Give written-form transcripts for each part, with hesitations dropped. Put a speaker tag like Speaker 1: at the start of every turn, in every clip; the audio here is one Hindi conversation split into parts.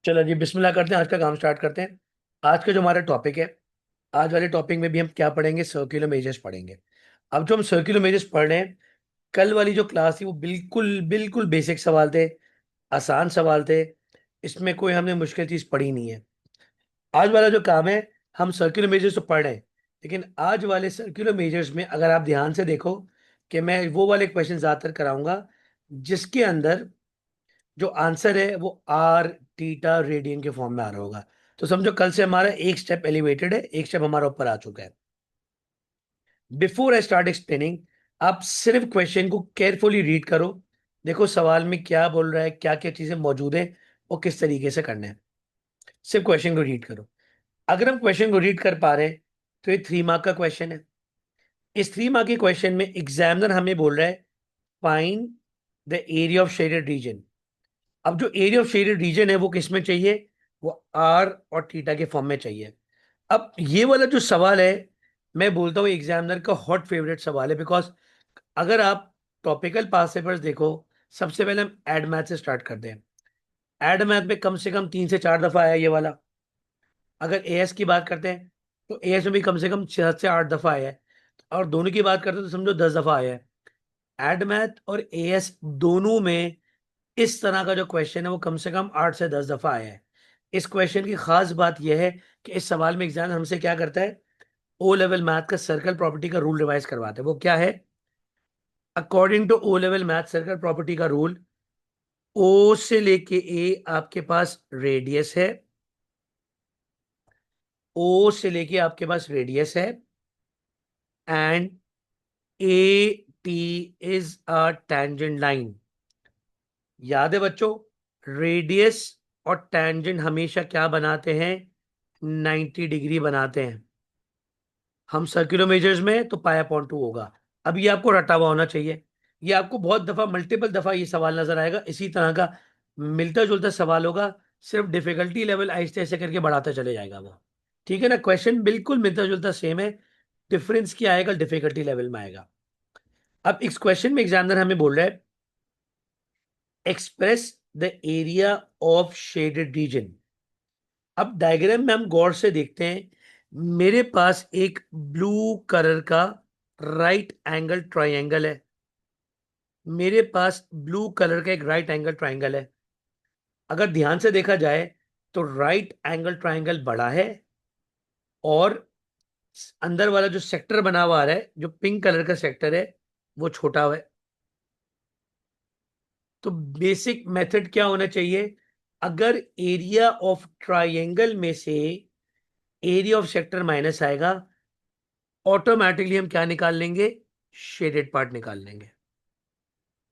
Speaker 1: चलो जी, बिस्मिल्लाह करते हैं। आज का काम स्टार्ट करते हैं। आज का जो हमारा टॉपिक है, आज वाले टॉपिक में भी हम क्या पढ़ेंगे? सर्कुलर मेजर्स पढ़ेंगे। अब जो हम सर्कुलर मेजर्स पढ़ रहे हैं, कल वाली जो क्लास थी वो बिल्कुल बिल्कुल बेसिक सवाल थे, आसान सवाल थे। इसमें कोई हमने मुश्किल चीज पढ़ी नहीं है। आज वाला जो काम है, हम सर्कुलर मेजर्स तो पढ़ रहे हैं, लेकिन आज वाले सर्कुलर मेजर्स में अगर आप ध्यान से देखो कि मैं वो वाले क्वेश्चन ज्यादातर कराऊंगा जिसके अंदर जो आंसर है वो आर थीटा रेडियन के फॉर्म में आ रहा होगा। तो समझो कल से हमारा एक स्टेप एलिवेटेड है, एक स्टेप हमारा ऊपर आ चुका है। बिफोर आई स्टार्ट एक्सप्लेनिंग, आप सिर्फ क्वेश्चन को केयरफुली रीड करो। देखो सवाल में क्या बोल रहा है, क्या क्या चीजें मौजूद है और किस तरीके से करना है। सिर्फ क्वेश्चन को रीड करो। अगर हम क्वेश्चन को रीड कर पा रहे हैं तो ये 3 मार्क का क्वेश्चन है। इस 3 मार्क के क्वेश्चन में एग्जामिनर हमें बोल रहा है find the area of shaded region. अब जो एरिया ऑफ शेडेड रीजन है वो किस में चाहिए? वो आर और थीटा के फॉर्म में चाहिए। अब ये वाला जो सवाल है, मैं बोलता हूँ एग्जामिनर का हॉट फेवरेट सवाल है। बिकॉज अगर आप टॉपिकल पास पेपर्स देखो, सबसे पहले हम एड मैथ से स्टार्ट करते हैं। एड मैथ में कम से कम 3 से 4 दफा आया ये वाला। अगर एएस की बात करते हैं तो एएस में भी कम से कम 6 से 8 दफा आया है। और दोनों की बात करते हैं तो समझो 10 दफा आया है। एड मैथ और एएस दोनों में इस तरह का जो क्वेश्चन है वो कम से कम 8 से 10 दफा आया है। इस क्वेश्चन की खास बात यह है कि इस सवाल में एग्जाम हमसे क्या करता है? ओ लेवल मैथ का सर्कल प्रॉपर्टी का रूल रिवाइज करवाते हैं। वो क्या है? According to O level math circle property का रूल, ओ से लेके ए आपके पास रेडियस है। ओ से लेके आपके पास रेडियस है and A T is a tangent line. याद है बच्चों, रेडियस और टेंजेंट हमेशा क्या बनाते हैं? 90 डिग्री बनाते हैं। हम सर्कुलर मेजर्स में तो पाई अपॉन 2 होगा। अब ये आपको रटा हुआ होना चाहिए। ये आपको बहुत दफा, मल्टीपल दफा ये सवाल नजर आएगा। इसी तरह का मिलता जुलता सवाल होगा, सिर्फ डिफिकल्टी लेवल आहिस्ते आहिस्ते करके बढ़ाता चले जाएगा वो। ठीक है ना? क्वेश्चन बिल्कुल मिलता जुलता सेम है, डिफरेंस क्या आएगा? डिफिकल्टी लेवल में आएगा। अब इस क्वेश्चन में एग्जामिनर हमें बोल रहा है express the area of shaded region. अब डायग्राम में हम गौर से देखते हैं। मेरे पास एक ब्लू कलर का राइट एंगल ट्रायंगल है। मेरे पास ब्लू कलर का एक राइट एंगल ट्रायंगल है। अगर ध्यान से देखा जाए तो राइट एंगल ट्रायंगल बड़ा है और अंदर वाला जो सेक्टर बना हुआ आ रहा है, जो पिंक कलर का सेक्टर है, वो छोटा है। तो बेसिक मेथड क्या होना चाहिए? अगर एरिया ऑफ ट्रायंगल में से एरिया ऑफ सेक्टर माइनस आएगा, ऑटोमेटिकली हम क्या निकाल लेंगे? शेडेड पार्ट निकाल लेंगे।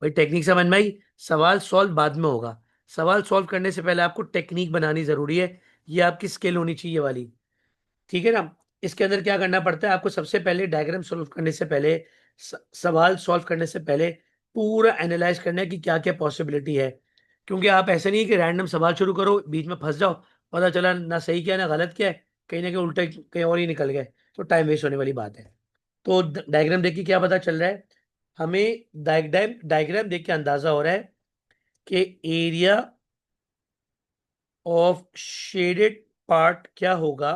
Speaker 1: भाई टेक्निक समझ में आई? सवाल सॉल्व बाद में होगा। सवाल सॉल्व करने से पहले आपको टेक्निक बनानी जरूरी है। ये आपकी स्किल होनी चाहिए वाली। ठीक है ना? इसके अंदर क्या करना पड़ता है आपको? सबसे पहले डायग्राम सॉल्व करने से पहले, सवाल सॉल्व करने से पहले पूरा एनालाइज करना है कि क्या क्या पॉसिबिलिटी है। क्योंकि आप ऐसे नहीं कि रैंडम सवाल शुरू करो, बीच में फंस जाओ, पता चला ना सही क्या है ना गलत क्या है, कहीं ना कहीं उल्टे कहीं और ही निकल गए, तो टाइम वेस्ट होने वाली बात है। तो डायग्राम देख के क्या पता चल रहा है हमें? डायग्राम डायग्राम देख के अंदाजा हो रहा है कि एरिया ऑफ शेडेड पार्ट क्या होगा।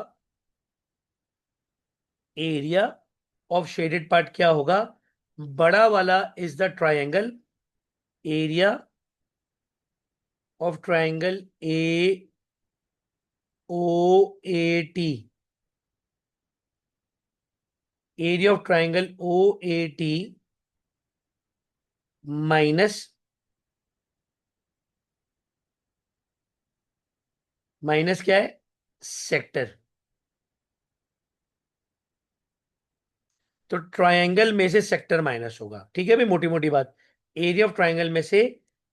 Speaker 1: एरिया ऑफ शेडेड पार्ट क्या होगा? बड़ा वाला is the triangle. Area of triangle A O A T. Area of triangle O A T minus, minus क्या है? सेक्टर। तो ट्रायंगल में से सेक्टर माइनस होगा। ठीक है भाई, मोटी मोटी बात। एरिया ऑफ ट्रायंगल में से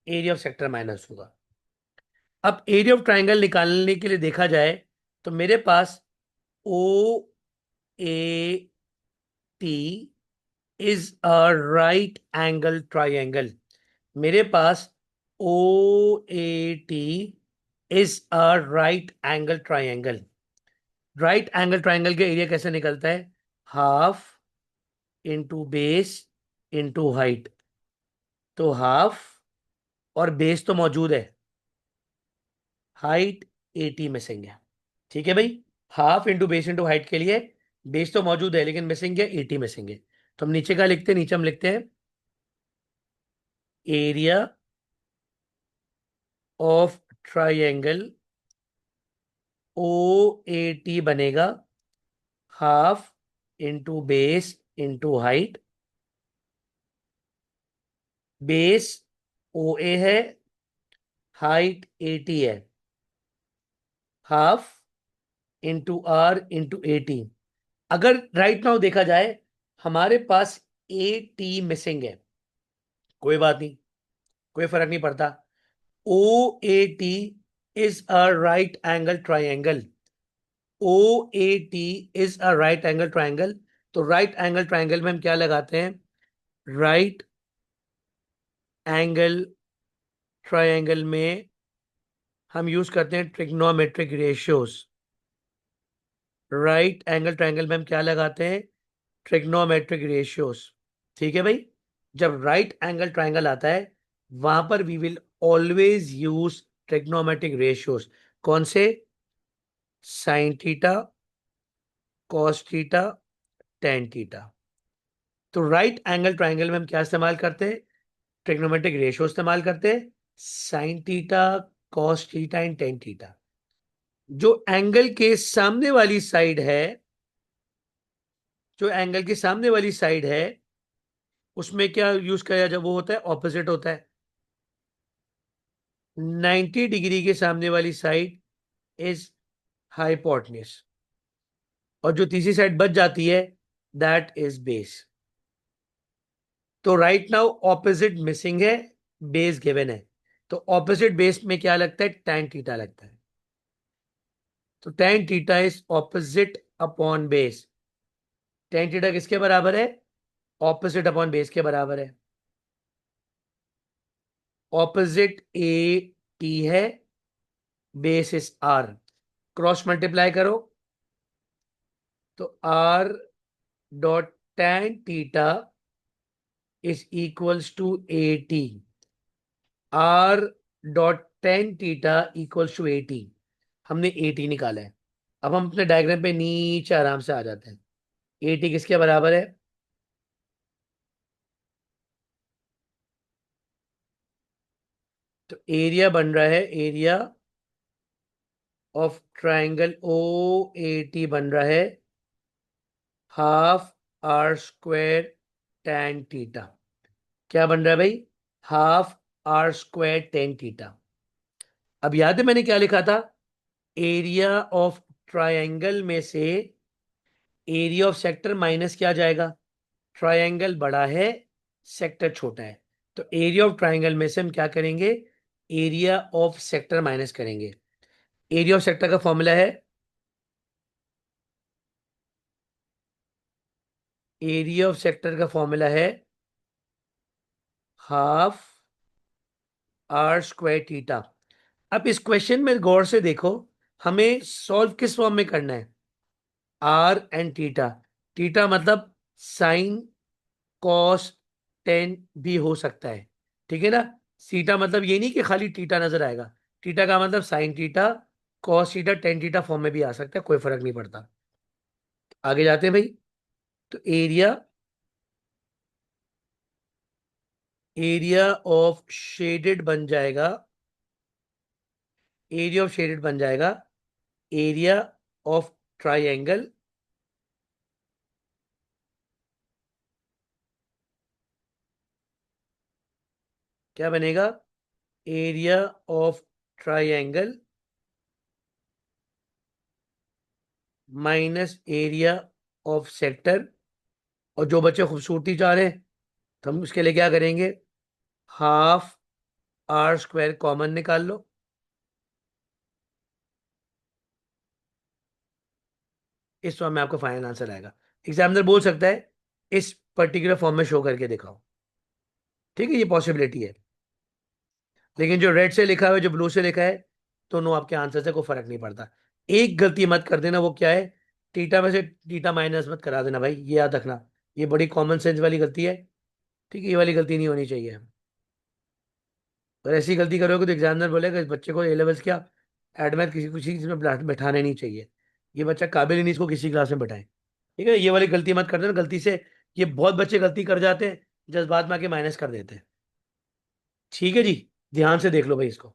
Speaker 1: एरिया ऑफ सेक्टर माइनस होगा। अब एरिया ऑफ ट्रायंगल निकालने के लिए देखा जाए तो मेरे पास O A T is a right angle triangle. मेरे पास O A T is a right angle triangle. Right angle triangle के एरिया कैसे निकलता है? Half into base into height. तो हाफ और बेस तो मौजूद है, हाइट 80 मिसिंग है। ठीक है भाई, half into base into height के लिए बेस तो मौजूद है लेकिन मिसिंग है, 80 मिसिंग है। तो हम नीचे का लिखते हैं, नीचे हम लिखते हैं area of triangle O A T बनेगा half into base into height. Base O A है, हाइट 80 है, हाफ इंटू आर इंटू 80। अगर राइट नाउ देखा जाए हमारे पास ए टी मिसिंग है, कोई बात नहीं, कोई फर्क नहीं पड़ता। O A T is a right angle triangle. O A T is a right angle triangle. तो राइट एंगल ट्राइंगल में हम क्या लगाते हैं? राइट एंगल ट्राइंगल में हम यूज करते हैं trigonometric ratios. Right angle triangle में हम क्या लगाते हैं? Trigonometric ratios. ठीक है भाई, जब राइट एंगल ट्राइंगल आता है वहां पर we will always use trigonometric ratios. कौन से? Sine theta, cos theta, tan theta. तो राइट एंगल ट्राइंगल में हम क्या इस्तेमाल करते हैं? ट्रिग्नोमेट्रिक रेशियो इस्तेमाल करते हैं, sign theta, cos theta and tan theta. जो एंगल के सामने वाली साइड है, जो एंगल के सामने वाली साइड है उसमें क्या यूज किया जब वो होता है? ऑपोजिट होता है। 90 डिग्री के सामने वाली साइड इज हाइपोटेन्यूज, और जो तीसरी साइड बच जाती है दैट इज बेस। तो राइट नाउ ऑपोजिट मिसिंग है, बेस गिवन है। तो ऑपोजिट बेस में क्या लगता है? tan थीटा लगता है। तो tan theta is opposite upon base. tan theta किसके बराबर है? ऑपोजिट अपॉन बेस के बराबर है। ऑपोजिट ए टी है, base is R. Cross multiply करो तो are dot tan theta is equals to A T. R dot tan theta equals to A T. हमने ए टी निकाला है। अब हम अपने डायग्राम पे नीचे आराम से आ जाते हैं। ए टी किसके बराबर है? तो एरिया बन रहा है, area of triangle O A T बन रहा है half are square tan theta. क्या बन रहा है भाई? Half are square tan theta. अब याद है मैंने क्या लिखा था? एरिया ऑफ ट्राइंगल में से एरिया ऑफ सेक्टर माइनस क्या जाएगा? ट्राइंगल बड़ा है, सेक्टर छोटा है। तो एरिया ऑफ ट्राइंगल में से हम क्या करेंगे? एरिया ऑफ सेक्टर माइनस करेंगे। एरिया ऑफ सेक्टर का फॉर्मूला है, एरिया ऑफ सेक्टर का फॉर्मूला है हाफ आर स्क्वायर थीटा। अब इस क्वेश्चन में गौर से देखो, हमें सॉल्व किस फॉर्म में करना है? R and theta. थीटा मतलब साइन, कॉस, टेन भी हो सकता है। ठीक है ना? थीटा मतलब ये नहीं कि खाली थीटा नजर आएगा। थीटा का मतलब sign theta, cos theta, tan theta form में भी आ सकता है, कोई फर्क नहीं पड़ता। आगे जाते हैं भाई। तो एरिया, एरिया ऑफ शेडेड बन जाएगा, एरिया ऑफ शेडेड बन जाएगा एरिया ऑफ ट्राइंगल क्या बनेगा? Area of triangle minus area of sector. और जो बच्चे खूबसूरती चाह रहे हैं तो हम उसके लिए क्या करेंगे? हाफ आर स्क्वायर कॉमन निकाल लो। इस फॉर्म में आपका फाइनल आंसर आएगा। एग्जामिनर बोल सकता है इस पर्टिकुलर फॉर्म में शो करके दिखाओ। ठीक है, ये पॉसिबिलिटी है। लेकिन जो रेड से लिखा है जो ब्लू से लिखा है, दोनों आपके आंसर से कोई फर्क नहीं पड़ता। एक गलती मत कर देना, वो क्या है? थीटा में से थीटा माइनस मत करा देना भाई, ये याद रखना। ये बड़ी कॉमन सेंस वाली गलती है। ठीक है, ये वाली गलती नहीं होनी चाहिए। अगर ऐसी गलती करोगे तो एग्जामिनर बोलेगा इस बच्चे को ए लेवल्स क्या एडमायर किसी किसी चीज में बैठाना नहीं चाहिए। ये बच्चा काबिल ही नहीं इसको किसी क्लास में बैठाएं। ठीक है, ये वाली गलती मत कर देना गलती से। ये बहुत बच्चे गलती कर जाते हैं, जज्बात में आके माइनस कर देते हैं। ठीक है जी, ध्यान से देख लो भाई इसको।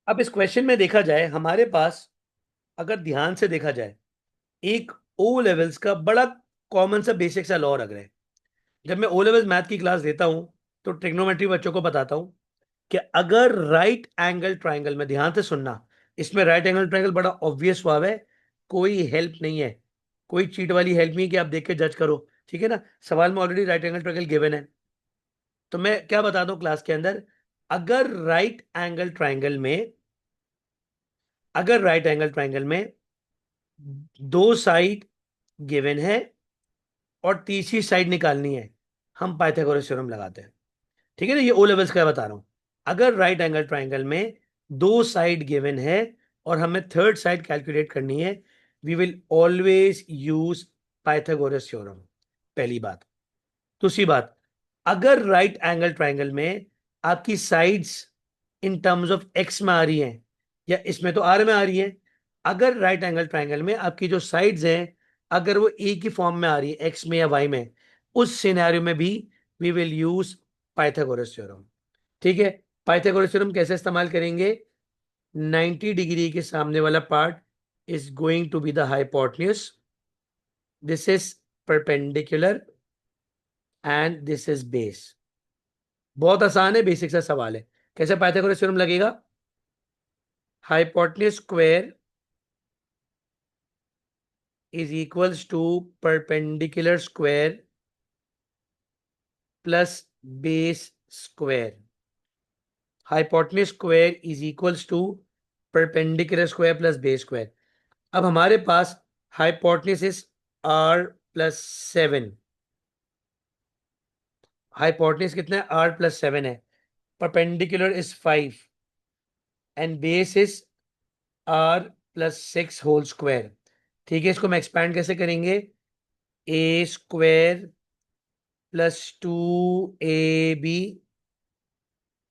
Speaker 1: अब इस क्वेश्चन में देखा जाए हमारे पास, अगर ध्यान से देखा जाए, एक ओ लेवल्स का बड़ा कॉमन सा बेसिक सा लॉ रख रहे हैं। जब मैं ओ लेवल्स मैथ की क्लास देता हूं तो ट्रिग्नोमेट्री बच्चों को बताता हूं कि अगर राइट एंगल ट्राइंगल में, ध्यान से सुनना, इसमें राइट एंगल ट्राइंगल बड़ा ऑब्वियस स्वाब है, कोई हेल्प नहीं है, कोई चीट वाली हेल्प नहीं कि आप देख के जज करो। ठीक है ना, सवाल में already right angle triangle given है। तो मैं क्या बताता हूं क्लास के अंदर, अगर राइट एंगल ट्राइंगल में, अगर राइट एंगल ट्राइंगल में दो साइड गिवन है और तीसरी साइड निकालनी है, हम पाइथागोरस थ्योरम लगाते हैं। ठीक है ना, ये ओ लेवल्स का बता रहा हूं। अगर राइट एंगल ट्राइंगल में दो साइड गिवन है और हमें थर्ड साइड कैलकुलेट करनी है, we will always use Pythagoras theorem. पहली बात। दूसरी बात, अगर राइट एंगल ट्राइंगल में आपकी sides in terms of x में आ रही हैं, या इसमें तो आर में आ रही है, अगर राइट एंगल ट्राइंगल में आपकी जो साइड्स हैं अगर वो एक ही फॉर्म में आ रही है, एक्स में या वाई में, उस सिनेरियो में भी we will use Pythagoras theorem. ठीक है, पाइथागोरस थ्योरम कैसे इस्तेमाल करेंगे? 90 डिग्री के सामने वाला part is going to be the hypotenuse, this is perpendicular and this is base. बहुत आसान है, बेसिक सा सवाल है। कैसे पाइथागोरस थ्योरम लगेगा? Hypotenuse square is equals to perpendicular square plus base square. Hypotenuse square is equals to perpendicular square plus base square. अब हमारे पास hypotenuse is r plus 7, hypotenuse कितना है? r plus 7 है, perpendicular is 5 and base is r plus 6 whole square. ठीक है, इसको हम एक्सपैंड कैसे करेंगे? a square plus 2ab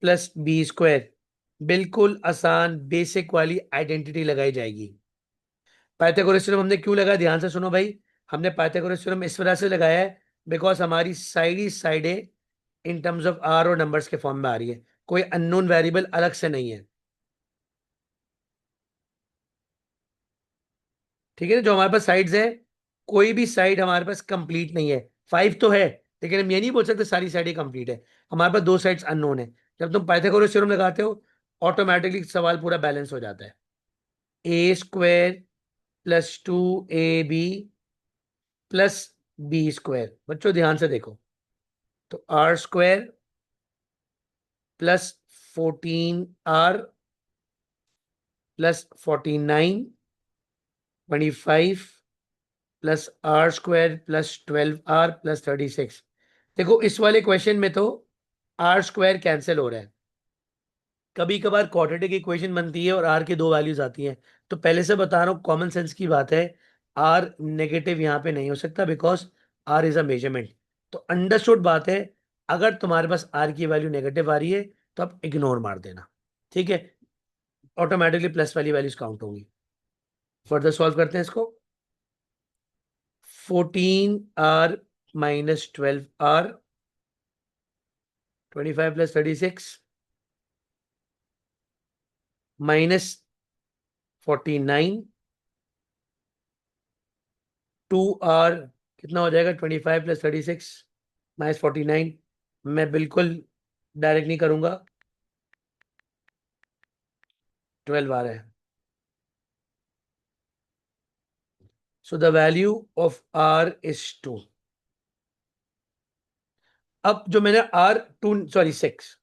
Speaker 1: plus B square. बिल्कुल आसान बेसिक वाली आइडेंटिटी लगाई जाएगी। पाइथागोरस थ्योरम हमने क्यों लगाया? ध्यान से सुनो भाई, हमने पाइथागोरस थ्योरम इस वजह से लगाया है बिकॉज हमारी साइडें इन टर्म्स ऑफ आर और नंबर्स के फॉर्म में आ रही है, कोई अननोन वेरिएबल अलग से नहीं है। ठीक है ना, जो हमारे पास साइड्स है, कोई भी साइड हमारे पास कंप्लीट नहीं है। 5 तो है, लेकिन हम ये नहीं बोल सकते सारी साइडें कंप्लीट है। हमारे पास दो साइड्स अननोन है। जब तुम पाइथागोरस थ्योरम लगाते हो ऑटोमेटिकली सवाल पूरा बैलेंस हो जाता है। A square plus 2ab plus B square. बच्चों ध्यान से देखो, तो r square plus 14r plus 49 25 plus r square plus 12r plus 36। देखो इस वाले क्वेश्चन में तो आर स्क्वायर कैंसिल हो रहा है। कभी कभार क्वाड्रेटिक इक्वेशन बनती है और आर की दो वैल्यूज आती हैं, तो पहले से बता रहा हूँ कॉमन सेंस की बात है, आर नेगेटिव यहाँ पे नहीं हो सकता because R is a measurement. तो अंडरस्टूड बात है, अगर तुम्हारे पास आर की वैल्यू नेगेटिव आ रही है तो आप इग्नोर मार देना। ठीक है, ऑटोमेटिकली प्लस वाली वैल्यूज काउंट होंगी। फर्दर सॉल्व करते हैं इसको। 14r minus 12r, 25 plus 36 minus 49, 2r कितना हो जाएगा? 25 प्लस 36 माइनस 49। मैं बिल्कुल डायरेक्ट नहीं करूंगा, 12 आ रहा है। So the value of r is 2। अब जो मैंने r 2 सॉरी 6,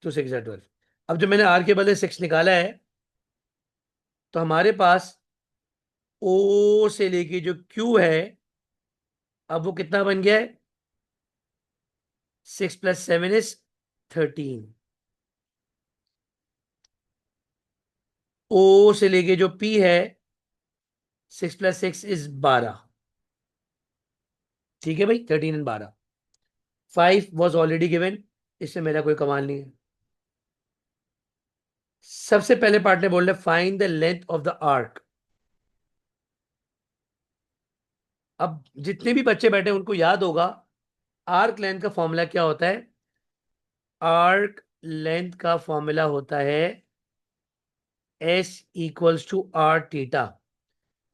Speaker 1: 2 6 12, अब जो मैंने r के बदले 6 निकाला है, तो हमारे पास o से लेके जो q है, अब वो कितना बन गया है? 6 प्लस 7 इज 13। o से लेके जो p है, 6 प्लस 6 इज 12। ठीक है भाई, 13 एंड 12। 5 वॉज ऑलरेडी गिवन, इससे मेरा कोई कमाल नहीं है। सबसे पहले पार्ट ने बोल रहे find the length of the arc. अब जितने भी बच्चे बैठे हैं उनको याद होगा आर्क लेंथ का फॉर्मूला क्या होता है। आर्क लेंथ का फॉर्मूला होता है S equals to R theta.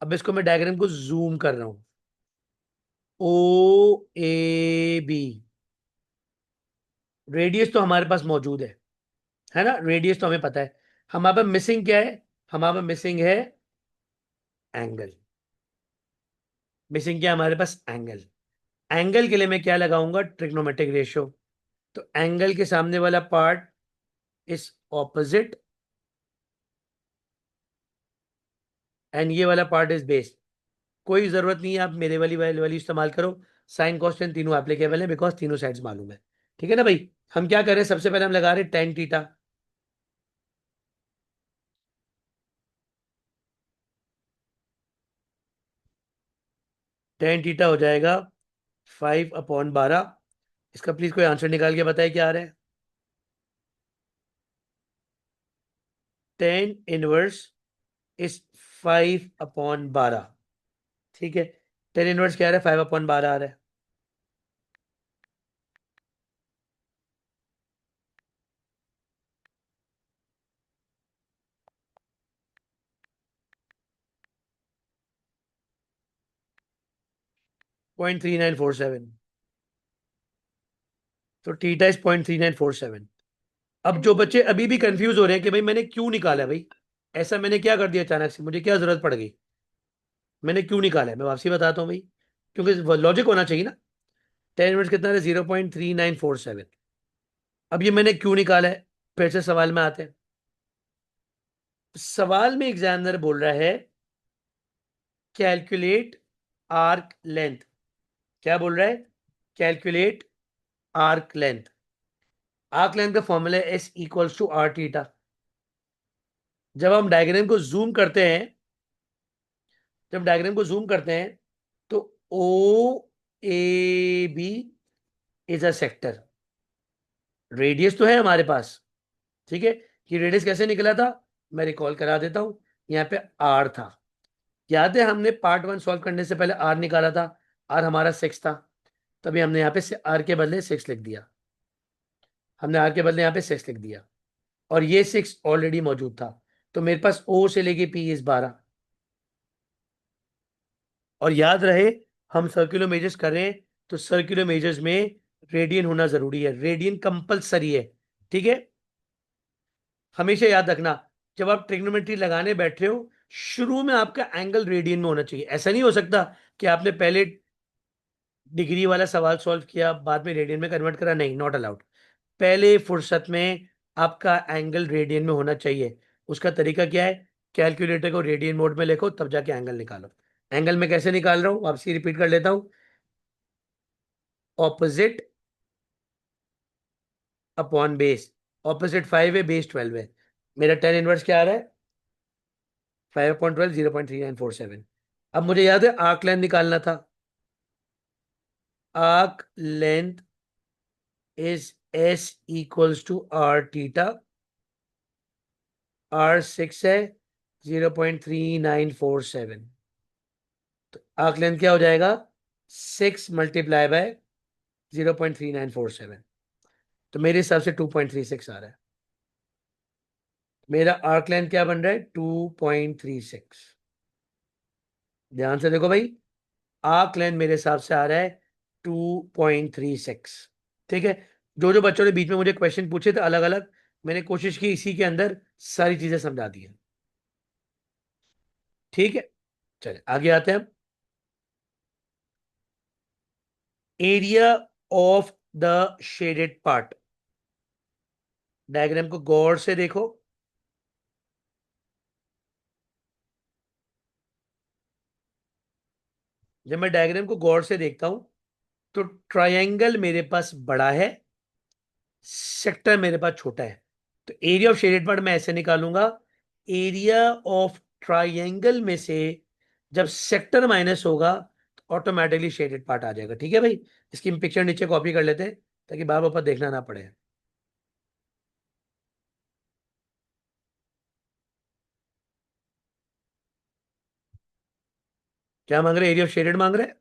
Speaker 1: अब इसको मैं डायग्राम को जूम कर रहा हूं। OAB रेडियस तो हमारे पास मौजूद है ना, रेडियस तो हमें पता है। हमारे पास मिसिंग क्या है, हमारे पास मिसिंग है एंगल। मिसिंग क्या है हमारे पास, एंगल। एंगल के लिए मैं क्या लगाऊंगा, ट्रिग्नोमेट्रिक रेशियो। तो एंगल के सामने वाला पार्ट इज ऑपोजिट एंड ये वाला पार्ट इज बेस। कोई जरूरत नहीं है आप मेरे वाली इस्तेमाल करो। साइन कॉस्टेंट तीनों एप्लीकेबल है बिकॉज तीनों साइड्स मालूम है। ठीक है ना भाई। हम क्या कर रहे हैं, सबसे पहले हम लगा रहे हैं टेन थीटा। टेन थीटा हो जाएगा 5/12। इसका प्लीज कोई आंसर निकाल के बताए क्या आ रहा है। Tan inverse is 5/12। ठीक है। टेन इनवर्स क्या आ रहा है, 5/12 आ रहा है। 0.3947। तो थीटा इज 0.3947। अब जो बच्चे अभी भी कंफ्यूज हो रहे हैं कि भाई मैंने क्यों निकाला, भाई ऐसा मैंने क्या कर दिया अचानक से, मुझे क्या जरूरत पड़ गई, मैंने क्यों निकाला है, मैं वापसी बताता हूँ भाई। क्योंकि लॉजिक होना चाहिए ना। टेन मिनट कितना है, 0.3947। अब ये मैंने क्यों निकाला है, फिर से सवाल में आते हैं। सवाल में एग्जामिनर बोल रहा है कैलकुलेट आर्क लेंथ। क्या बोल रहा है, calculate arc length. Arc length का फॉर्मूला है S equals to R theta. जब हम डायग्राम को जूम करते हैं, जब डायग्राम को जूम करते हैं तो OAB is a sector. Radius तो है हमारे पास। ठीक है। कि रेडियस कैसे निकला था, मैं रिकॉल करा देता हूं। यहाँ पे आर था, याद है हमने पार्ट वन सॉल्व करने से पहले आर निकाला था। आर हमारा 6 था, तभी हमने यहाँ पे आर के बदले 6 लिख दिया। हमने आर के बदले यहाँ पे 6 लिख दिया और ये 6 ऑलरेडी मौजूद था। तो मेरे पास O से लेके P इज 12। और याद रहे हम सर्कुलर मेजर्स कर रहे हैं तो सर्कुलर मेजर्स में रेडियन होना जरूरी है, रेडियन कंपलसरी है। ठीक है। हमेशा याद रखना, जब आप ट्रिग्नोमेट्री लगाने बैठ रहे हो शुरू में आपका एंगल रेडियन में होना चाहिए। ऐसा नहीं हो सकता कि आपने पहले डिग्री वाला सवाल सॉल्व किया बाद में रेडियन में कन्वर्ट करा, नहीं, नॉट अलाउड। पहले फुर्सत में आपका एंगल रेडियन में होना चाहिए। उसका तरीका क्या है, कैलकुलेटर को रेडियन मोड में लिखो तब जाके एंगल निकालो। एंगल में कैसे निकाल रहा हूं, वापसी रिपीट कर लेता हूं। Opposite upon base. ऑपोजिट 5 है, बेस 12 है। मेरा टेन इनवर्स क्या आ रहा है, 5/12, 0.3947। अब मुझे याद है आर्क लेंथ निकालना था। Arc length is S equals to R theta. R 6 है, 0.3947। तो आर्क लेंथ क्या हो जाएगा, 6 × 0.3947। तो मेरे हिसाब से 2.36 आ रहा है। मेरा आर्क लेंथ क्या बन रहा है, 2.36। ध्यान से देखो भाई, आर्क लेंथ मेरे हिसाब से आ रहा है 2.36। ठीक है। जो जो बच्चों ने बीच में मुझे क्वेश्चन पूछे थे अलग अलग, मैंने कोशिश की इसी के अंदर सारी चीजें समझा दी हैं। ठीक है। चलिए आगे आते हैं। Area of the shaded part. Diagram को गौर से देखो। जब मैं डायग्राम को गौर से देखता हूं तो ट्रायंगल मेरे पास बड़ा है, सेक्टर मेरे पास छोटा है। तो एरिया ऑफ शेडेड पार्ट मैं ऐसे निकालूंगा, एरिया ऑफ ट्रायंगल में से जब सेक्टर माइनस होगा तो ऑटोमेटिकली शेडेड पार्ट आ जाएगा। ठीक है भाई। इसकी पिक्चर नीचे कॉपी कर लेते हैं ताकि बार बार देखना ना पड़े। क्या मांग रहे? एरिया ऑफ शेडेड मांग रहे हैं।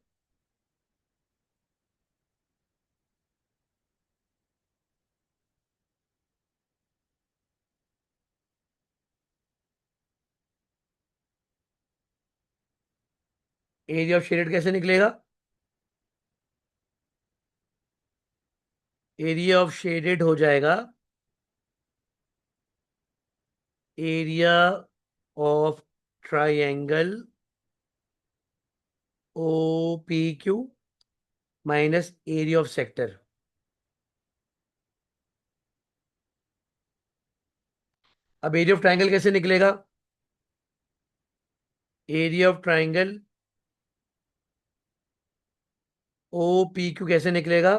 Speaker 1: एरिया ऑफ शेडेड कैसे निकलेगा? एरिया ऑफ शेडेड हो जाएगा area of triangle O P Q minus area of sector. अब एरिया ऑफ ट्राइंगल कैसे निकलेगा? Area of triangle O P Q कैसे निकलेगा?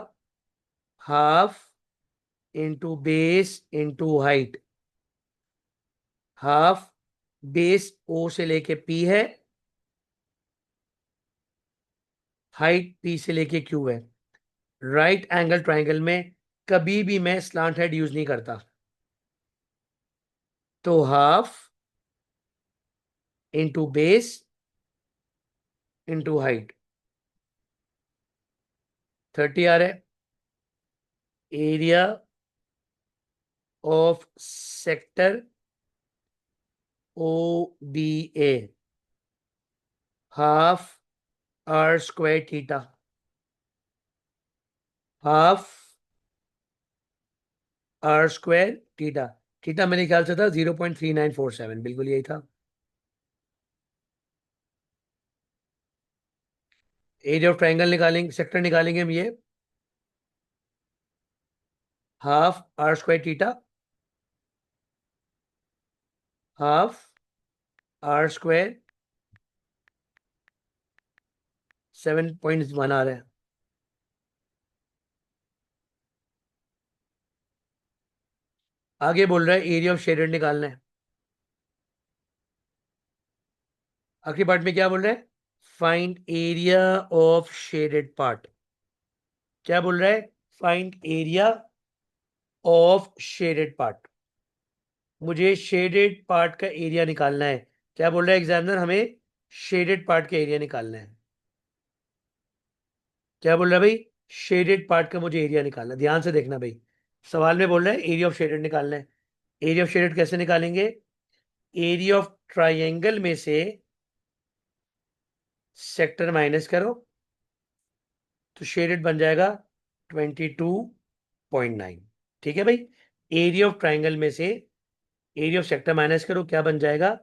Speaker 1: Half into base into height. Half base O से लेके पी है, हाइट पी से लेके क्यू है। राइट एंगल ट्राइंगल में कभी भी मैं स्लांट हेड यूज नहीं करता, तो half into base into height 30 आ रहा है। Area of sector O B A half are square theta. Half are square theta. Theta मेरे ख्याल से था 0.3947, बिल्कुल यही था। एरिया ऑफ ट्राइंगल निकालेंगे, सेक्टर निकालेंगे हम, ये half are square theta half are square 7.1 आ रहा है। आगे बोल रहा है एरिया ऑफ शेडेड निकालना है। आखिरी पार्ट में क्या बोल रहा है? Find area of shaded part. क्या बोल रहा है? Find area of shaded part. मुझे शेडेड पार्ट का एरिया निकालना है। क्या बोल रहा है एग्जामिनर? हमें शेडेड पार्ट का एरिया निकालना है। क्या बोल रहा है भाई? शेडेड पार्ट का मुझे एरिया निकालना है। ध्यान से देखना भाई, सवाल में बोल रहा है एरिया ऑफ शेडेड निकालना है। एरिया ऑफ शेडेड कैसे निकालेंगे? एरिया ऑफ ट्राइंगल में से सेक्टर माइनस करो तो शेडेड बन जाएगा 22.9। ठीक है भाई। एरिया ऑफ ट्राइंगल में से एरिया ऑफ सेक्टर माइनस करो, क्या बन जाएगा?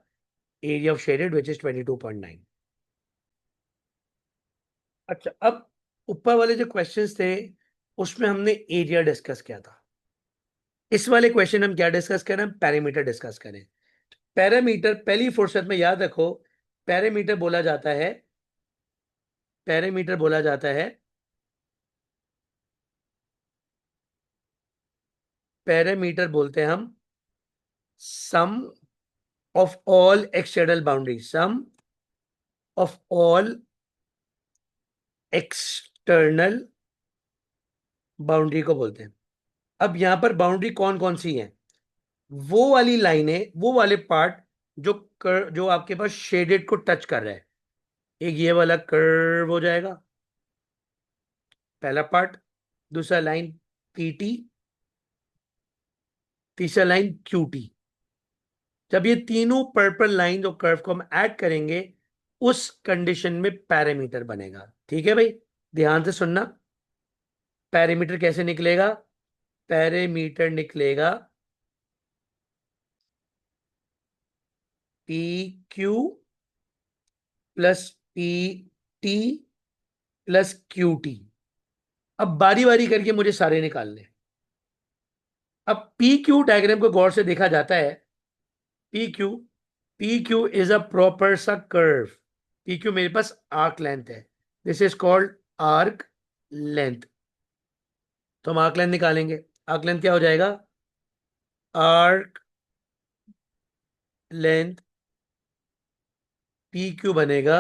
Speaker 1: Area of shaded which is 22.9। अच्छा, अब ऊपर वाले जो क्वेश्चंस थे उसमें हमने एरिया डिस्कस किया था। इस वाले क्वेश्चन हम क्या डिस्कस करें? पैरामीटर डिस्कस करें। पैरामीटर पहली फुर्सत में याद रखो, पैरामीटर बोला जाता है, पैरामीटर बोला जाता है, पैरामीटर बोलते हैं हम sum of all external boundary, sum of all external boundary को बोलते हैं। अब यहां पर बाउंड्री कौन कौन सी है? वो वाली लाइनें, वो वाले पार्ट जो जो आपके पास शेडेड को टच कर रहा है। एक ये वाला कर्व हो जाएगा पहला पार्ट, दूसरा लाइन पीटी, तीसरा लाइन क्यूटी। जब ये तीनों पर्पल लाइन और कर्व को हम ऐड करेंगे उस कंडीशन में पैरामीटर बनेगा। ठीक है भाई, ध्यान से सुनना। पैरामीटर कैसे निकलेगा? पैरामीटर निकलेगा P Q plus P T plus Q T. अब बारी बारी करके मुझे सारे निकालने हैं। अब पी क्यू डायग्राम को गौर से देखा जाता है। P Q, P Q is a proper सा कर्व। पी क्यू मेरे पास आर्क लेंथ है, this is called arc length. तो हम आर्क लेंथ निकालेंगे। आर्क लेंथ क्या हो जाएगा? आर्क लेंथ पी क्यू बनेगा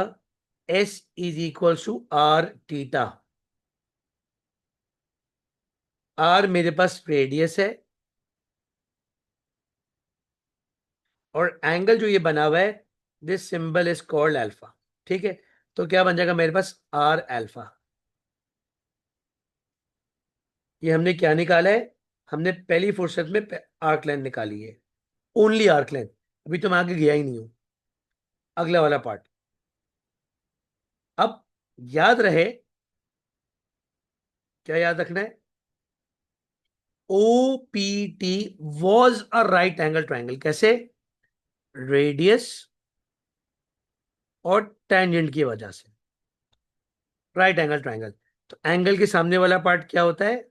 Speaker 1: S is equal to R theta. R मेरे पास रेडियस है और एंगल जो ये बना हुआ है, this symbol is called alpha. ठीक है, तो क्या बन जाएगा मेरे पास, आर अल्फा। ये हमने क्या निकाला है, हमने पहली फुर्सत में आर्क लेंथ निकाली है, ओनली आर्क लेंथ। अभी तो मैं आगे गया ही नहीं हूं। अगला वाला पार्ट, अब याद रहे, क्या याद रखना है, O P T was a right angle triangle. कैसे, रेडियस और टेंजेंट की वजह से राइट एंगल ट्राइंगल। तो एंगल के सामने वाला पार्ट क्या होता है,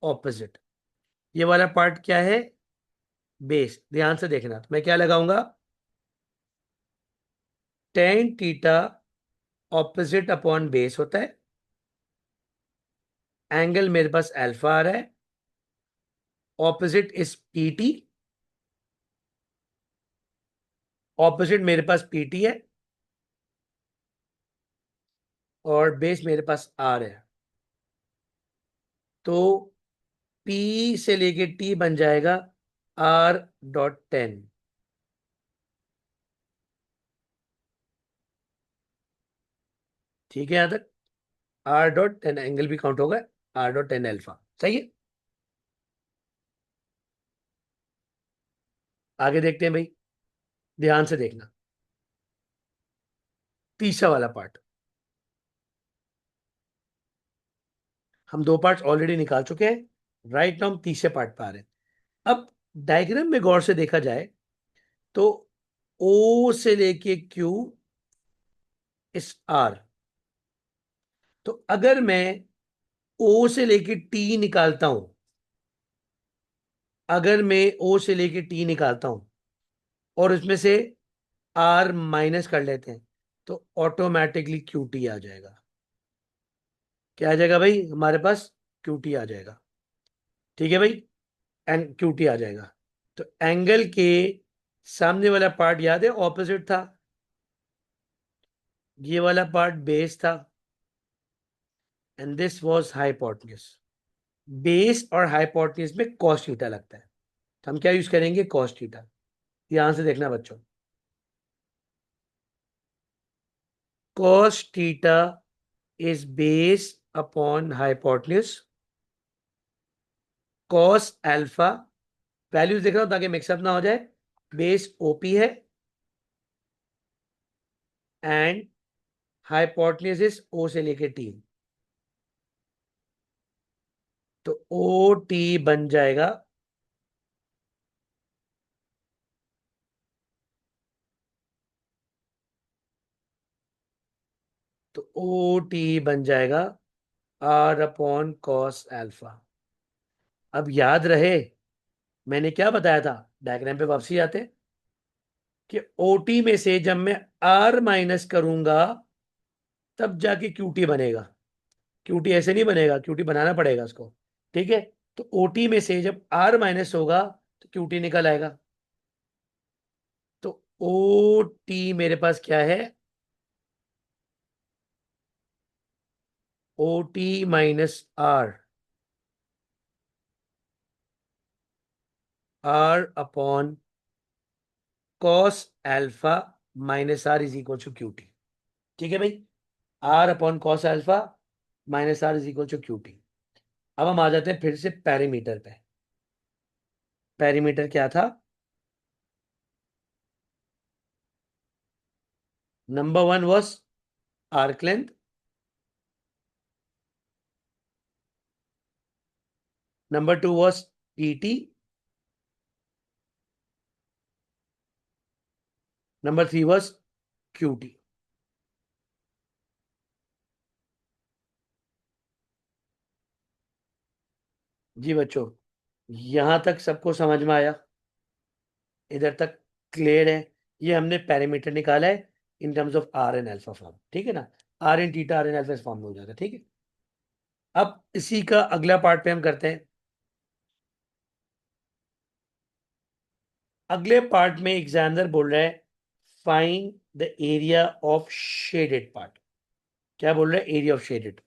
Speaker 1: ऑपोजिट। ये वाला पार्ट क्या है, बेस। ध्यान से देखना, तो मैं क्या लगाऊंगा, tan theta opposite upon base होता है। एंगल मेरे पास अल्फा आ रहा है, ऑपोजिट इज पीटी, ऑपोजिट मेरे पास पीटी है, और बेस मेरे पास आर है। तो पी से लेके टी बन जाएगा R.10। ठीक है, यहां तक R.10 एंगल भी काउंट होगा, R.10 अल्फा। सही है, आगे देखते हैं भाई, ध्यान से देखना। तीसरा वाला पार्ट, हम दो पार्ट्स ऑलरेडी निकाल चुके हैं, राइट नाउ हम तीसरे पार्ट पे आ रहे हैं। अब डायग्राम में गौर से देखा जाए तो O से लेके Q इस R। तो अगर मैं O से लेके T निकालता हूं, अगर मैं O से लेके T निकालता हूं और उसमें से R माइनस कर लेते हैं, तो ऑटोमेटिकली QT आ जाएगा। क्या आ जाएगा भाई हमारे पास, QT आ जाएगा। ठीक है भाई, एंड QT आ जाएगा। तो एंगल के सामने वाला पार्ट याद है ऑपोजिट था, ये वाला पार्ट बेस था, and this was hypotenuse. Base और हाइपोटेन्यूज में cos थीटा लगता है, तो हम क्या यूज करेंगे, cos थीटा। ध्यान से देखना बच्चों, cos theta is base upon hypotenuse, cos alpha, values देख रहा हूं ताकि मिक्सअप ना हो जाए, बेस ओपी है एंड हाइपोटेन्यूज इज ओ से लेके टी। तो ओ टी बन जाएगा, तो ओ टी बन जाएगा आर अपॉन कॉस अल्फा। अब याद रहे, मैंने क्या बताया था, डायग्राम पे वापसी आते हैं, कि ओटी में से जब मैं आर माइनस करूंगा तब जाके क्यूटी बनेगा। क्यूटी ऐसे नहीं बनेगा, क्यूटी बनाना पड़ेगा उसको। ठीक है, तो ओटी में से जब आर माइनस होगा तो क्यूटी निकल आएगा। तो ओ टी मेरे पास क्या है, O T minus R, R upon cos alpha minus R is equal to QT. ठीक है भाई, R upon cos alpha minus R is equal to QT. अब हम आ जाते हैं फिर से पैरीमीटर पे। पैरीमीटर क्या था, number one was arc length, number two was PT, number three was QT. जी बच्चों, यहां तक सबको समझ में आया, इधर तक क्लियर है। ये हमने पैरामीटर निकाला है in terms of R and alpha form. ठीक है ना, R and theta R and alpha form में हो जाता है। ठीक है, अब इसी का अगला पार्ट पे हम करते हैं। अगले पार्ट में एग्जामिनर बोल रहा है find the area of shaded part. क्या बोल रहा है, area of shaded.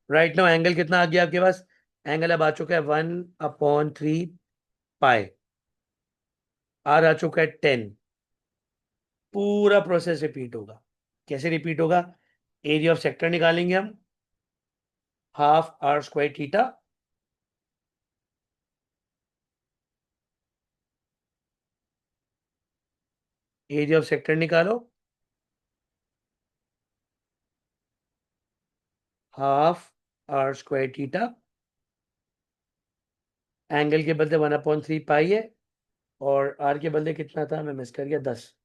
Speaker 1: Right now angle कितना आ गया आपके पास, एंगल अब आ चुका है 1/3 पाई। आर आ चुका है 10। पूरा प्रोसेस रिपीट होगा। कैसे रिपीट होगा? एरिया ऑफ सेक्टर निकालेंगे हम, half are square theta, area of sector निकालो, half are square theta, angle के बदले 1/3 पाई है, और आर के बदले कितना था, मैं मिस कर गया, 10।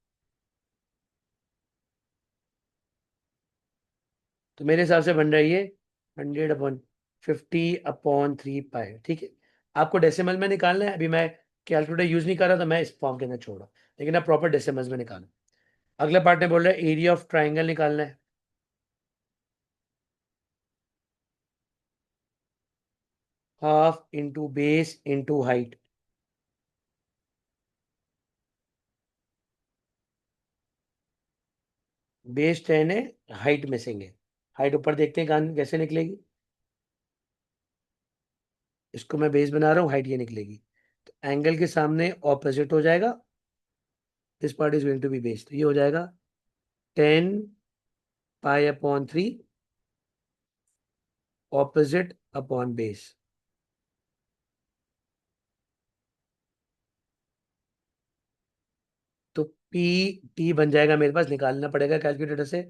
Speaker 1: तो मेरे हिसाब से बन रही है 100/50/3 पाई। ठीक है। आपको डेसिमल में निकालना है, अभी मैं कैलकुलेटर यूज नहीं कर रहा, तो मैं इस फॉर्म के अंदर छोड़ रहा हूं, लेकिन आप प्रॉपर डेसिमल्स में निकालना। अगला पार्ट में बोल रहा है एरिया ऑफ ट्राइंगल निकालना है। Half into base into height. Base 10 है, हाइट मिसिंग है। हाइट ऊपर देखते हैं कहां कैसे निकलेगी। इसको मैं बेस बना रहा हूँ, हाइट ये निकलेगी। तो एंगल के सामने ऑपोजिट हो जाएगा, this part is going to be base, तो ये हो जाएगा 10 पाई/3 ऑपोजिट अपॉन बेस। तो पी टी बन जाएगा, मेरे पास निकालना पड़ेगा कैलकुलेटर से।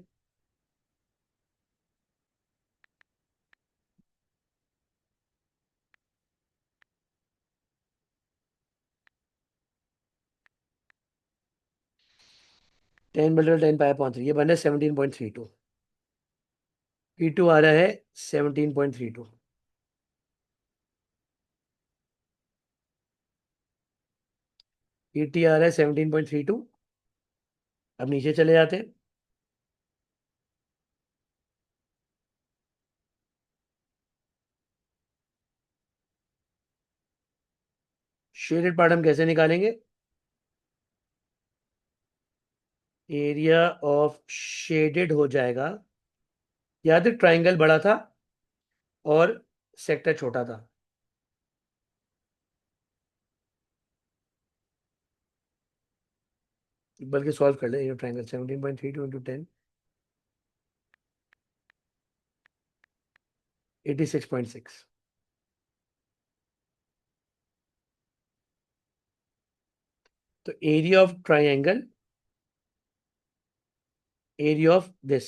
Speaker 1: 10/10 पाई/3, ये बने 17.32। P2 आ रहा है 17.32। PT आ रहा है 17.32। अब नीचे चले जाते हैं। शेडेड पार्ट हम कैसे निकालेंगे? एरिया ऑफ शेडेड हो जाएगा, याद है ट्राइंगल बड़ा था और सेक्टर छोटा था। बल्कि सॉल्व कर ले, ये ट्राइंगल 17.32 × 10 86.6। तो area of triangle, area of this,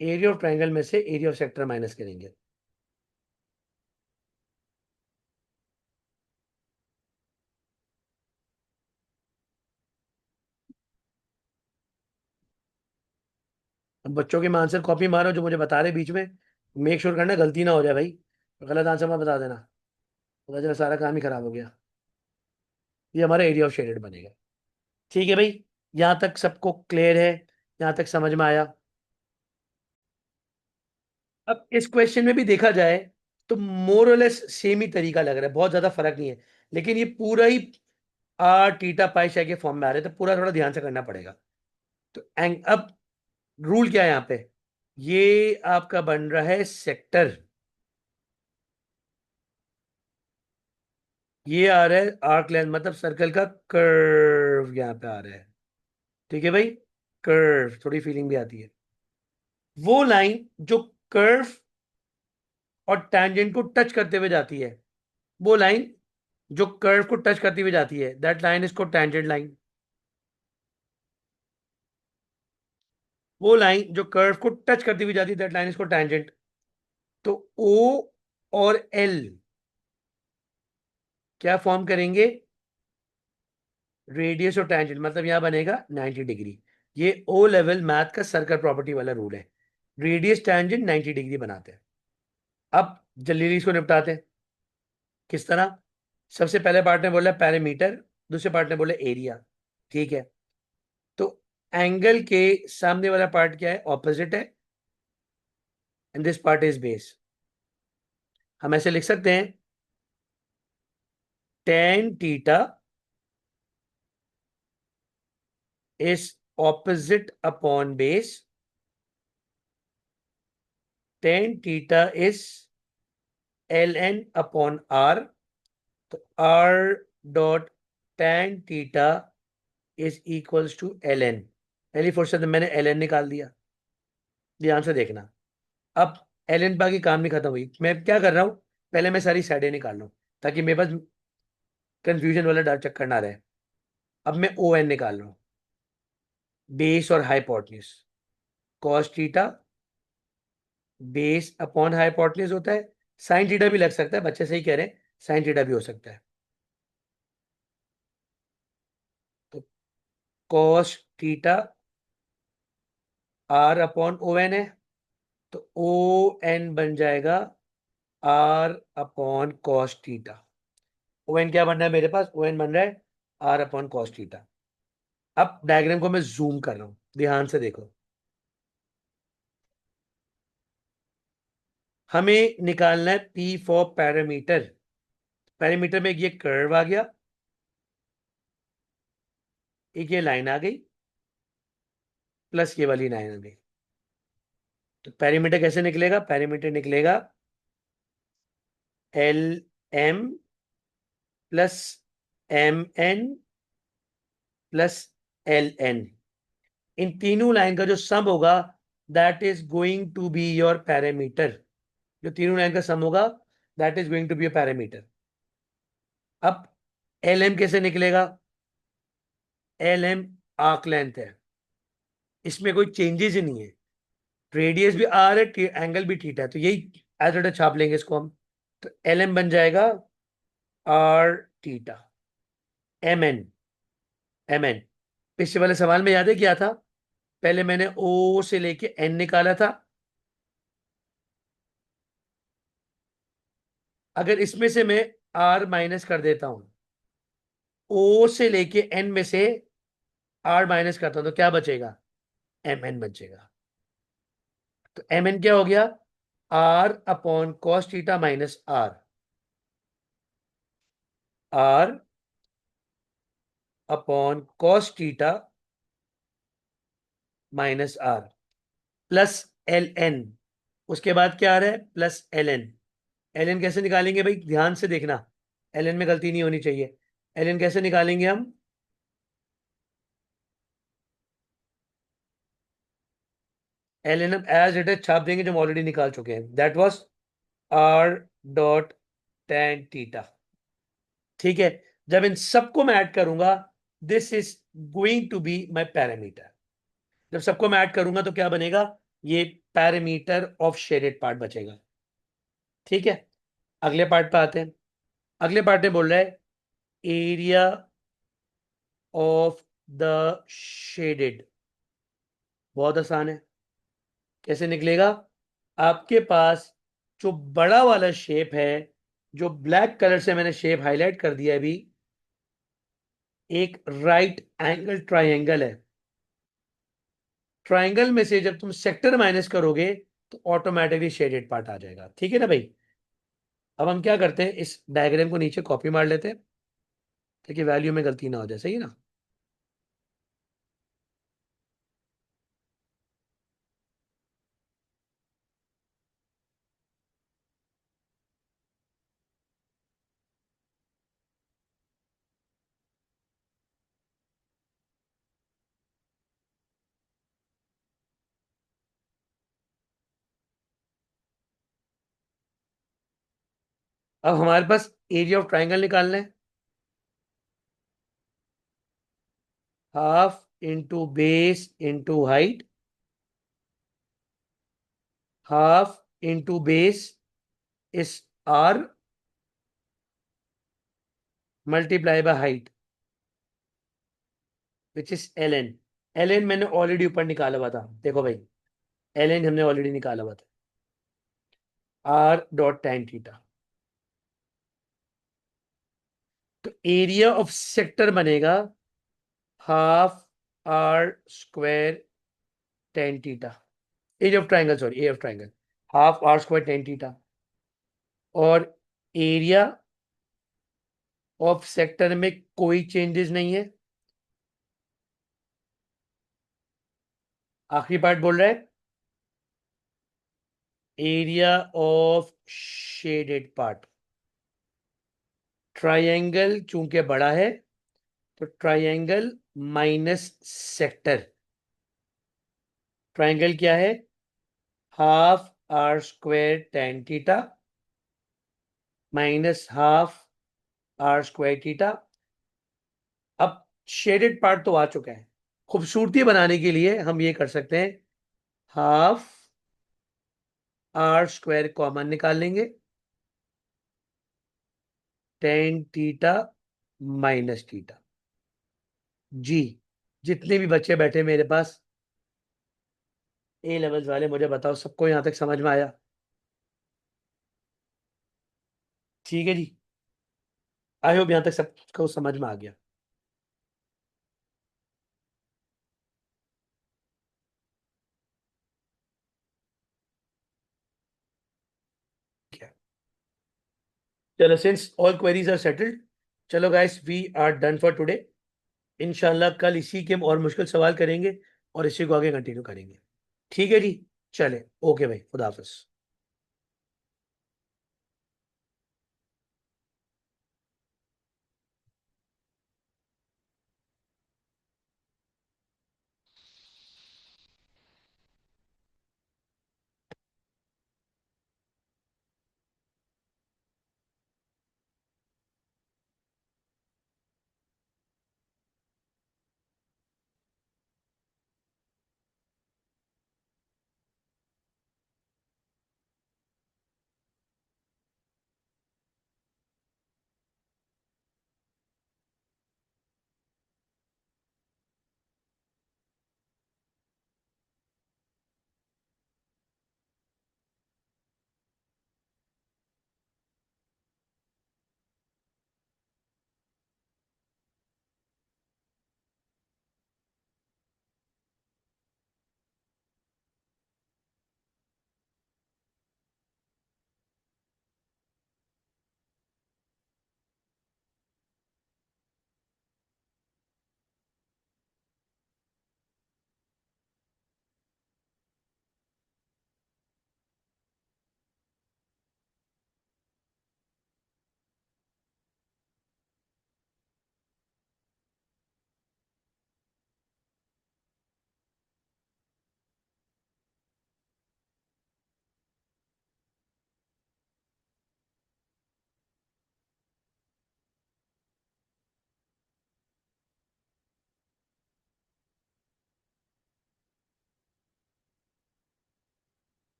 Speaker 1: area of triangle में से एरिया ऑफ सेक्टर माइनस करेंगे। अब बच्चों के मैं आंसर कॉपी मारो जो मुझे बता रहे बीच में, मेक श्योर करना गलती ना हो जाए भाई, गलत आंसर मत बता देना, पता चला सारा काम ही खराब हो गया। ये हमारा एरिया ऑफ शेडेड बनेगा। ठीक है भाई, यहां तक सबको क्लियर है? यहां तक समझ में आया? अब इस क्वेश्चन में भी देखा जाए तो मोर और लेस सेम ही तरीका लग रहा है, बहुत ज्यादा फर्क नहीं है, लेकिन ये पूरा ही आर टीटा पाई शे के फॉर्म में आ रहे हैं, तो पूरा थोड़ा ध्यान से करना पड़ेगा। तो अब रूल क्या है यहाँ पे? ये आपका बन रहा है सेक्टर, ये आ रहा है आर्क लेंथ, मतलब सर्कल का कर्व यहाँ पे आ रहा है। ठीक है भाई, कर्व थोड़ी फीलिंग भी आती है। वो लाइन जो कर्व और टैंजेंट को टच करते हुए जाती है, वो लाइन जो कर्व को टच करती हुई जाती है, दैट लाइन इसको टैंजेंट लाइन। वो लाइन जो कर्व को टच करती हुई जाती है, दैट लाइन इसको टैंजेंट। तो ओ और एल क्या फॉर्म करेंगे? रेडियस और टैंजेंट, मतलब यहां बनेगा 90 डिग्री। ये ओ लेवल मैथ का सर्कल प्रॉपर्टी वाला रूल है, रेडियस टैंजेंट 90 डिग्री बनाते हैं। अब जल्दी इसको निपटाते हैं। किस तरह? सबसे पहले पार्ट ने बोला पैरामीटर, दूसरे पार्ट ने बोला एरिया। ठीक है। तो एंगल के सामने वाला पार्ट क्या है? ऑपोजिट है, and this part is base. हम ऐसे लिख सकते हैं, tan theta is opposite upon base, tan theta is L N upon r, तो are dot tan theta is equals to L N. पहली फुर्सत में मैंने एल एन निकाल दिया, ध्यान से देखना। अब एल एन बाकी काम नहीं खत्म हुई, मैं क्या कर रहा हूं, पहले मैं सारी साइडें निकाल लूं ताकि मेरे पास कंफ्यूजन वाला डर चक्कर ना रहे। अब मैं ओ एन निकाल रहा हूं, बेस और hypotenuse. Cos theta base upon hypotenuse होता है। साइन थीटा भी लग सकता है, बच्चे सही कह रहे हैं, साइन थीटा भी हो सकता है। तो cos theta R upon O N है, तो ओ एन बन जाएगा R upon cos theta. O N क्या बन रहा है मेरे पास, ओ एन बन रहा है आर अपॉन कॉस थीटा। अब डायग्राम को मैं जूम कर रहा हूं, ध्यान से देखो। हमें निकालना है पी फॉर पैरामीटर। पैरामीटर में ये कर्व आ गया, एक ये लाइन आ गई, प्लस ये वाली लाइन आ गई। तो पैरामीटर कैसे निकलेगा, पैरामीटर निकलेगा L M plus M N plus L N. इन तीनों लाइन का जो सम होगा that is going to be your parameter. जो तीनों लाइन का सम होगा that is going to be your parameter. अब एल एम कैसे निकलेगा, एल एम आर्क लेंथ है, इसमें कोई चेंजेस ही नहीं है। रेडियस भी आर है, एंगल भी थीटा है, तो यही एज इट इज छाप लेंगे इसको हम। तो एल एम बन जाएगा R theta. M N, M N पिछले वाले सवाल में याद है क्या था, पहले मैंने ओ से लेके एन निकाला था। अगर इसमें से मैं आर माइनस कर देता हूं, ओ से लेके एन में से आर माइनस करता हूं, तो क्या बचेगा, एम एन बचेगा। तो एम एन क्या हो गया, R upon cos theta minus R, R upon cos theta minus R plus L N. उसके बाद क्या आ रहा है, plus L N. L N कैसे निकालेंगे भाई, ध्यान से देखना, एल एन में गलती नहीं होनी चाहिए। एल एन कैसे निकालेंगे हम, L N as it is छाप देंगे जो हम ऑलरेडी निकाल चुके हैं, that was R dot tan theta. ठीक है, जब इन सबको मैं ऐड करूंगा this is going to be my parameter. जब सबको मैं ऐड करूंगा तो क्या बनेगा, ये पैरामीटर ऑफ शेडेड पार्ट बचेगा। ठीक है, अगले पार्ट पे आते हैं। अगले पार्ट में बोल रहा है एरिया ऑफ द शेडेड। बहुत आसान है, कैसे निकलेगा, आपके पास जो बड़ा वाला शेप है, जो ब्लैक कलर से मैंने शेप हाईलाइट कर दिया है अभी, एक राइट एंगल ट्राइंगल है। ट्राइंगल में से जब तुम सेक्टर माइनस करोगे तो ऑटोमेटिकली शेडेड पार्ट आ जाएगा। ठीक है ना भाई। अब हम क्या करते हैं, इस डायग्राम को नीचे कॉपी मार लेते हैं ताकि वैल्यू में गलती ना हो जाए, सही है ना। अब हमारे पास एरिया ऑफ ट्राइंगल निकालना है, half into base into height, half into base is r multiply by height which is L N. L N मैंने ऑलरेडी ऊपर निकाला हुआ था, देखो भाई, एल एन हमने ऑलरेडी निकाला हुआ था, आर डॉट tan थीटा। तो एरिया ऑफ सेक्टर बनेगा half are square tan theta. Area of triangle, sorry area of triangle, half are square tan theta. और एरिया ऑफ सेक्टर में कोई चेंजेस नहीं है। आखिरी पार्ट बोल रहा है area of shaded part. Triangle चूंकि बड़ा है तो ट्राइंगल माइनस सेक्टर। ट्राइंगल क्या है? Half are square tan theta minus half are square theta. अब शेडेड पार्ट तो आ चुका है, खूबसूरती बनाने के लिए हम ये कर सकते हैं, हाफ आर स्क्वायर कॉमन निकाल लेंगे, टेन थीटा माइनस थीटा। जी, जितने भी बच्चे बैठे मेरे पास ए लेवल्स वाले, मुझे बताओ सबको यहां तक समझ में आया? ठीक है जी, आई होप यहां तक सबको समझ में आ गया। क्या? चलो, since all queries are settled, चलो guys, we are done for today. इंशाल्लाह कल इसी के हम और मुश्किल सवाल करेंगे और इसी को आगे कंटिन्यू करेंगे। ठीक है जी, चले, ओके भाई, खुदा हाफिज।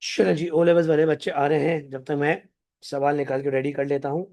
Speaker 1: चलो जी, ओ लेवल्स वाले बच्चे आ रहे हैं, जब तक मैं सवाल निकाल के रेडी कर लेता हूँ।